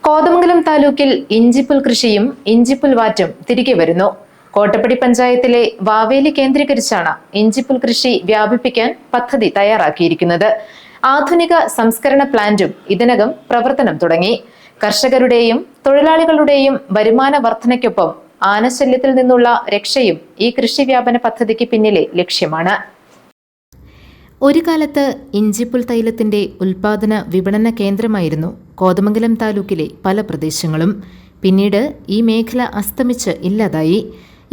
കോതമംഗലം താലൂക്കിൽ ഇഞ്ചിപ്പുൽ കൃഷിയും ഇഞ്ചിപ്പുൽ വാറ്റും തിരികെ വരുന്നു. കോട്ടപ്പടി പഞ്ചായത്തിലെ വാവേലി കേന്ദ്രീകരിച്ചാണ് ഇഞ്ചിപ്പുൽ കൃഷി വ്യാപിപ്പിക്കാൻ പദ്ധതി തയ്യാറാക്കിയിരിക്കുന്നത്. ആധുനിക സംസ്കരണ പ്ലാന്റും ഇതിനകം പ്രവർത്തനം തുടങ്ങി. കർഷകരുടെയും തൊഴിലാളികളുടെയും വരുമാന വർധനയ്ക്കൊപ്പം ആനശല്യത്തിൽ നിന്നുള്ള രക്ഷയും ഈ കൃഷി വ്യാപന പദ്ധതിക്ക് പിന്നിലെ ലക്ഷ്യമാണ്. ഒരു കാലത്ത് ഇഞ്ചിപ്പുൽ തൈലത്തിന്റെ ഉൽപാദന വിപണന കേന്ദ്രമായിരുന്നു കോതമംഗലം താലൂക്കിലെ പല പ്രദേശങ്ങളും. പിന്നീട് ഈ മേഖല അസ്തമിച്ച് ഇല്ലാതായി.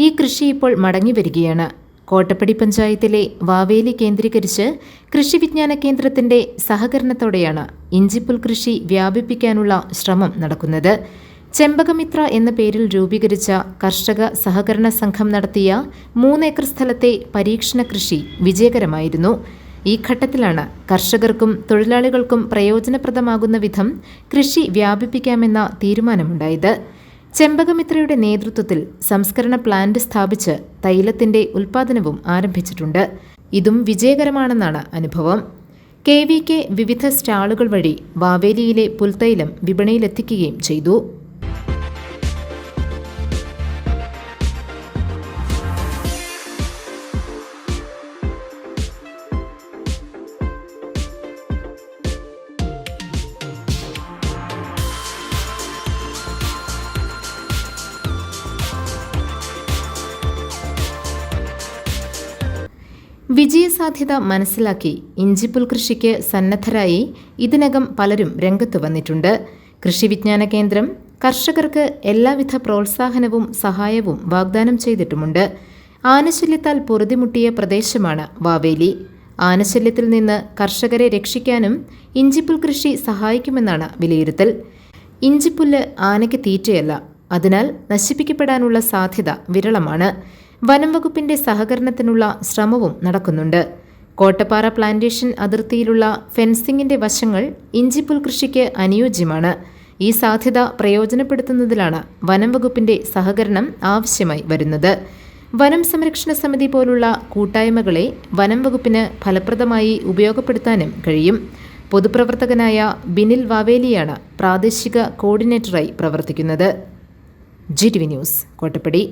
ഈ കൃഷി ഇപ്പോൾ മടങ്ങിവരികയാണ്. കോട്ടപ്പടി പഞ്ചായത്തിലെ വാവേലി കേന്ദ്രീകരിച്ച് കൃഷി വിജ്ഞാന കേന്ദ്രത്തിന്റെ സഹകരണത്തോടെയാണ് ഇഞ്ചിപ്പുൽ കൃഷി വ്യാപിപ്പിക്കാനുള്ള ശ്രമം നടക്കുന്നത്. ചെമ്പകമിത്ര എന്ന പേരിൽ രൂപീകരിച്ച കർഷക സഹകരണ സംഘം നടത്തിയ 3 ഏക്കർ സ്ഥലത്തെ പരീക്ഷണ കൃഷി വിജയകരമായിരുന്നു. ഈ ഘട്ടത്തിലാണ് കർഷകർക്കും തൊഴിലാളികൾക്കും പ്രയോജനപ്രദമാകുന്ന വിധം കൃഷി വ്യാപിപ്പിക്കാമെന്ന തീരുമാനമുണ്ടായത്. ചെമ്പകമിത്രയുടെ നേതൃത്വത്തിൽ സംസ്കരണ പ്ലാന്റ് സ്ഥാപിച്ച് തൈലത്തിന്റെ ഉൽപ്പാദനവും ആരംഭിച്ചിട്ടുണ്ട്. ഇതും വിജയകരമാണെന്നാണ് അനുഭവം. KVK വിവിധ സ്റ്റാളുകൾ വഴി വാവേലിയിലെ പുൽത്തൈലം വിപണിയിലെത്തിക്കുകയും ചെയ്തു. വിജയസാധ്യത മനസ്സിലാക്കി ഇഞ്ചിപ്പുൽ കൃഷിക്ക് സന്നദ്ധരായി ഇതിനകം പലരും രംഗത്ത് വന്നിട്ടുണ്ട്. കൃഷി വിജ്ഞാന കേന്ദ്രം കർഷകർക്ക് എല്ലാവിധ പ്രോത്സാഹനവും സഹായവും വാഗ്ദാനം ചെയ്തിട്ടുമുണ്ട്. ആനശല്യത്താൽ പൊറുതിമുട്ടിയ പ്രദേശമാണ് വാവേലി. ആനശല്യത്തിൽ നിന്ന് കർഷകരെ രക്ഷിക്കാനും ഇഞ്ചിപ്പുൽ കൃഷി സഹായിക്കുമെന്നാണ് വിലയിരുത്തൽ. ഇഞ്ചിപ്പുല്ല് ആനയ്ക്ക് തീറ്റയല്ല, അതിനാൽ നശിപ്പിക്കപ്പെടാനുള്ള സാധ്യത വിരളമാണ്. വനം വകുപ്പിന്റെ സഹകരണത്തിനുള്ള ശ്രമവും നടക്കുന്നുണ്ട്. കോട്ടപ്പാറ പ്ലാന്റേഷൻ അതിർത്തിയിലുള്ള ഫെൻസിംഗിന്റെ വശങ്ങൾ ഇഞ്ചിപ്പുൽ കൃഷിക്ക് അനുയോജ്യമാണ്. ഈ സാധ്യത പ്രയോജനപ്പെടുത്തുന്നതിലാണ് വനം വകുപ്പിന്റെ സഹകരണം ആവശ്യമായി വരുന്നത്. വനം സംരക്ഷണ സമിതി പോലുള്ള കൂട്ടായ്മകളെ വനം വകുപ്പിന് ഫലപ്രദമായി ഉപയോഗപ്പെടുത്താനും കഴിയും. പൊതുപ്രവർത്തകനായ ബിനിൽ വാവേലിയാണ് പ്രാദേശിക കോർഡിനേറ്ററായി പ്രവർത്തിക്കുന്നത്. GTV news, Kottappadi.